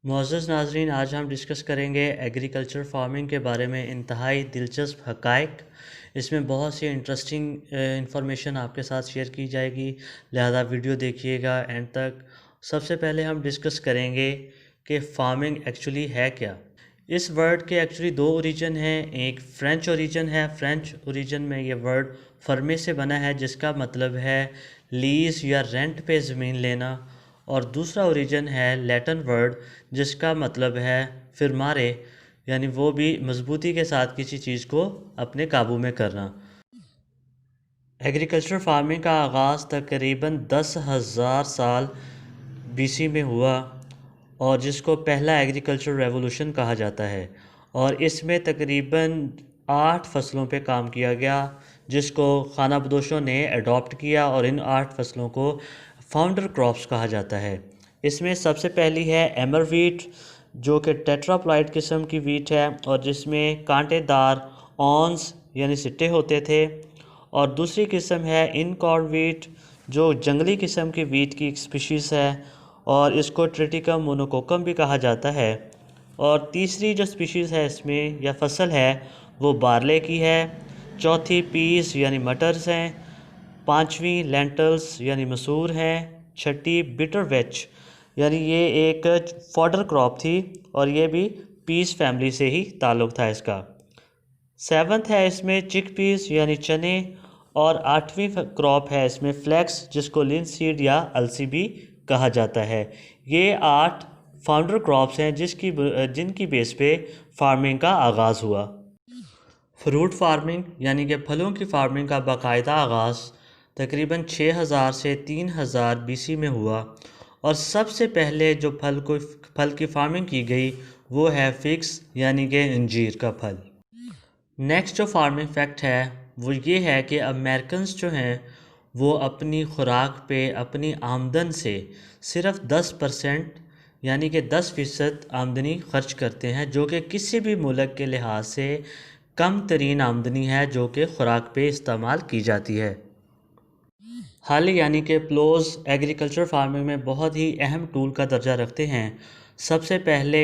मुअज़्ज़ज़ नाज़रीन, आज हम डिस्कस करेंगे एग्रीकल्चर फार्मिंग के बारे में इंतहाई दिलचस्प हक़ाइक़। इसमें बहुत सी इंटरेस्टिंग इंफॉर्मेशन आपके साथ शेयर की जाएगी, लिहाजा वीडियो देखिएगा एंड तक। सबसे पहले हम डिस्कस करेंगे कि फार्मिंग एक्चुअली है क्या। इस वर्ड के एक्चुअली दो ओरिजिन हैं, एक फ़्रेंच ओरिजिन है। फ़्रेंच ओरिजिन में ये वर्ड फर्मे से बना है, जिसका मतलब है लीज़ या रेंट पे ज़मीन लेना, और दूसरा ओरिजिन है लैटिन वर्ड जिसका मतलब है फिरमारे, यानी वो भी मजबूती के साथ किसी चीज़ को अपने काबू में करना। एग्रीकल्चर फार्मिंग का आगाज़ तकरीबन 10,000 साल बीसी में हुआ, और जिसको पहला एग्रीकल्चर रेवोल्यूशन कहा जाता है, और इसमें तकरीबन 8 फसलों पे काम किया गया, जिसको खानाबदोशों ने अडॉप्ट किया, और इन 8 फसलों को फाउंडर क्रॉप्स कहा जाता है। इसमें सबसे पहली है एमर वीट, जो कि टेट्राप्लाइड किस्म की वीट है, और जिसमें कांटेदार ऑन्स यानी सिट्टे होते थे। और दूसरी किस्म है इनकॉर्ड वीट, जो जंगली किस्म की वीट की एक स्पीशीज़ है, और इसको ट्रिटिकम मोनोकोकम भी कहा जाता है। और तीसरी जो स्पीशीज़ है इसमें या फसल है वो बारले की है। चौथी पीस यानी मटर्स हैं। पांचवी लेंटल्स यानी मसूर हैं। छठी बिटर वेच, यानी ये एक फॉडर क्रॉप थी, और ये भी पीस फैमिली से ही ताल्लुक़ था इसका। सेवन्थ है इसमें चिक पीस यानी चने, और आठवीं क्रॉप है इसमें फ्लैक्स, जिसको लिनसीड या अलसी भी कहा जाता है। ये 8 फाउंडर क्रॉप्स हैं जिनकी बेस पे फार्मिंग का आगाज़ हुआ। फ्रूट फार्मिंग यानी कि फलों की फार्मिंग का बाकायदा आगाज़ तकरीबन 6000 से 3000 बीसी में हुआ, और सबसे पहले जो फल की फार्मिंग की गई वो है फिग्स यानी कि अंजीर का फल। नेक्स्ट जो फार्मिंग फैक्ट है वो ये है कि अमेरिकन्स जो हैं वो अपनी खुराक पे अपनी आमदन से सिर्फ 10% यानी कि 10% आमदनी खर्च करते हैं, जो कि किसी भी मुल्क के लिहाज से कम तरीन आमदनी है जो कि खुराक पे इस्तेमाल की जाती है। हल यानी कि प्लोज एग्रीकल्चर फार्मिंग में बहुत ही अहम टूल का दर्जा रखते हैं। सबसे पहले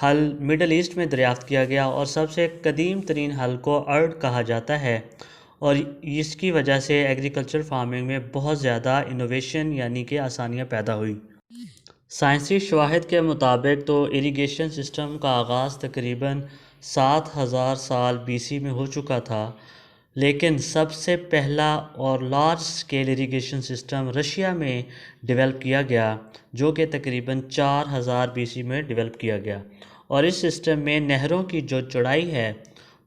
हल मिडल ईस्ट में दरियाफ़्त किया गया, और सबसे कदीम तरीन हल को अर्ड कहा जाता है, और इसकी वजह से एग्रीकल्चर फार्मिंग में बहुत ज़्यादा इनोवेशन यानी कि आसानियाँ पैदा हुई। साइंसी शवाहिद के मुताबिक तो इरिगेशन सिस्टम का आगाज़ तकरीबन 7000 साल बीसी में हो चुका था, लेकिन सबसे पहला और large scale irrigation system Russia में डेवलप किया गया, जो कि तकरीबन 4000 बीसी में डेवलप किया गया। और इस सिस्टम में नहरों की जो चौड़ाई है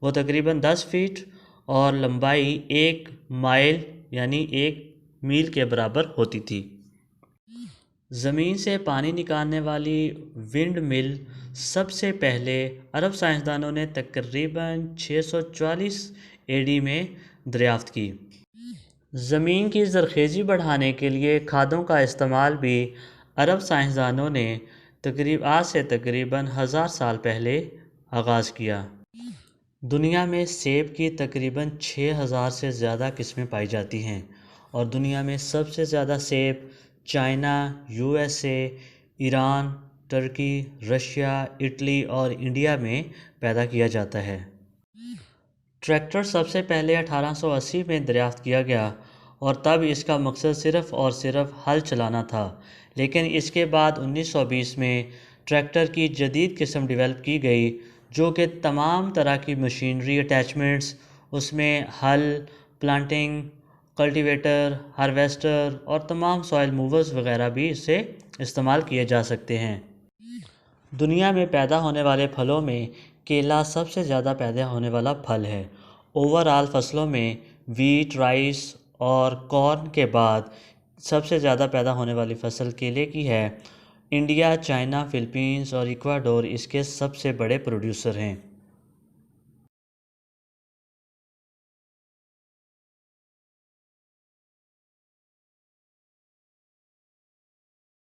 वो तकरीबन 10 फीट और लंबाई 1 माइल यानी 1 मील के बराबर होती थी। ज़मीन से पानी निकालने वाली विंड मिल सबसे पहले अरब साइंसदानों ने तकरीबन 644 एडी में दरियाफ़्त की। ज़मीन की ज़रख़ेज़ी बढ़ाने के लिए खादों का इस्तेमाल भी अरब साइंसदानों ने आज से तकरीबन 1000 साल पहले आगाज़ किया। दुनिया में सेब की तकरीबन 6000 से ज़्यादा किस्में पाई जाती हैं, और दुनिया में सबसे ज़्यादा सेब China, USA, Iran, Turkey, Russia, Italy और इंडिया में पैदा किया जाता है। ट्रैक्टर सबसे पहले 1880 में दरियाफ़्त किया गया, और तब इसका मकसद सिर्फ़ और सिर्फ हल चलाना था। लेकिन इसके बाद 1920 में ट्रैक्टर की जदीद किस्म डेवलप की गई, जो कि तमाम तरह की मशीनरी अटैचमेंट्स, उसमें हल, प्लांटिंग, कल्टीवेटर, हार्वेस्टर और तमाम सॉइल मूवर्स वगैरह भी इससे इस्तेमाल किए जा सकते हैं। दुनिया में पैदा होने वाले फलों में केला सबसे ज़्यादा पैदा होने वाला फल है। ओवरऑल फसलों में वीट, राइस और कॉर्न के बाद सबसे ज़्यादा पैदा होने वाली फसल केले की है। इंडिया, चाइना, फ़िलीपींस और इक्वाडोर इसके सबसे बड़े प्रोड्यूसर हैं।